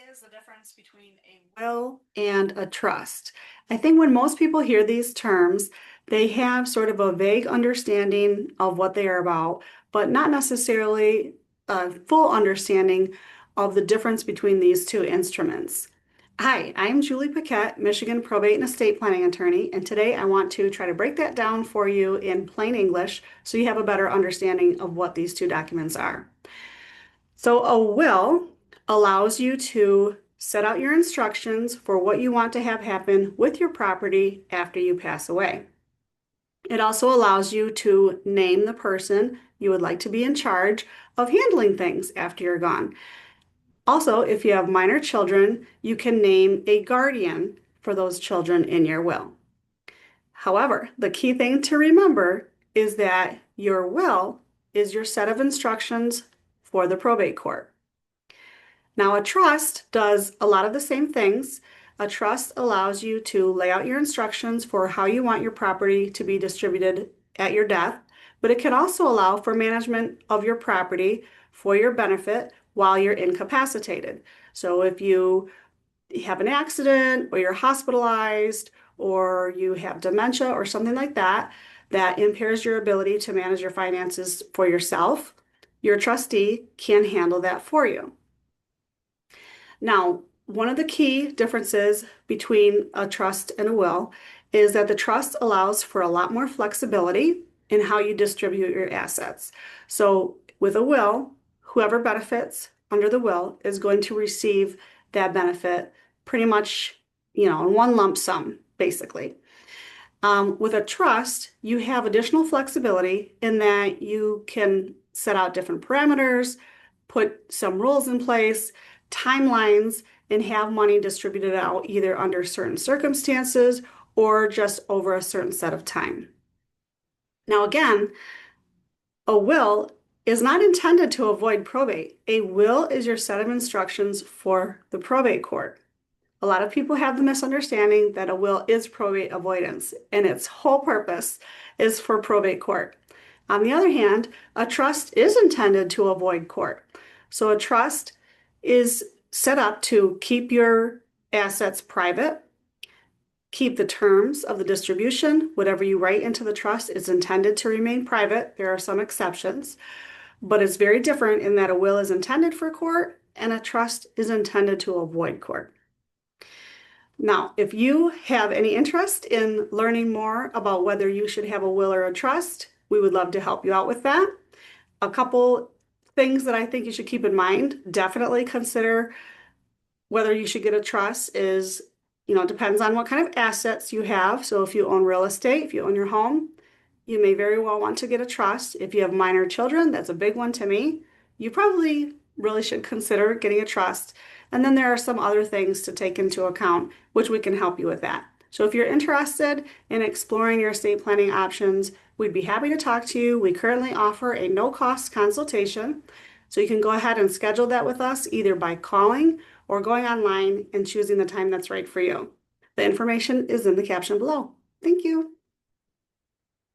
is the difference between a will and a trust? I think when most people hear these terms, they have sort of a vague understanding of what they are about, but not necessarily a full understanding of the difference between these two instruments. Hi, I'm Julie Paquette, Michigan probate and estate planning attorney, and today I want to try to break that down for you in plain English so you have a better understanding of what these two documents are. So a will allows you to set out your instructions for what you want to have happen with your property after you pass away. It also allows you to name the person you would like to be in charge of handling things after you're gone. Also, if you have minor children, you can name a guardian for those children in your will. However, the key thing to remember is that your will is your set of instructions for the probate court. Now, a trust does a lot of the same things. A trust allows you to lay out your instructions for how you want your property to be distributed at your death, but it can also allow for management of your property for your benefit while you're incapacitated. So if you have an accident or you're hospitalized or you have dementia or something like that, that impairs your ability to manage your finances for yourself, your trustee can handle that for you. Now, one of the key differences between a trust and a will is that the trust allows for a lot more flexibility in how you distribute your assets. So with a will, whoever benefits under the will is going to receive that benefit pretty much, in one lump sum, basically. With a trust, you have additional flexibility in that you can set out different parameters, put some rules in place, timelines, and have money distributed out either under certain circumstances or just over a certain set of time. Now, again, a will is not intended to avoid probate. A will is your set of instructions for the probate court. A lot of people have the misunderstanding that a will is probate avoidance, and its whole purpose is for probate court. On the other hand, a trust is intended to avoid court. So a trust is set up to keep your assets private, keep the terms of the distribution. Whatever you write into the trust is intended to remain private. There are some exceptions, but it's very different in that a will is intended for court and a trust is intended to avoid court. Now, if you have any interest in learning more about whether you should have a will or a trust, we would love to help you out with that. A couple things that I think you should keep in mind, definitely consider whether you should get a trust is, it depends on what kind of assets you have. So if you own real estate, if you own your home, you may very well want to get a trust. If you have minor children, that's a big one to me. You probably really should consider getting a trust. And then there are some other things to take into account, which we can help you with that. So if you're interested in exploring your estate planning options, we'd be happy to talk to you. We currently offer a no-cost consultation. So you can go ahead and schedule that with us either by calling or going online and choosing the time that's right for you. The information is in the caption below. Thank you.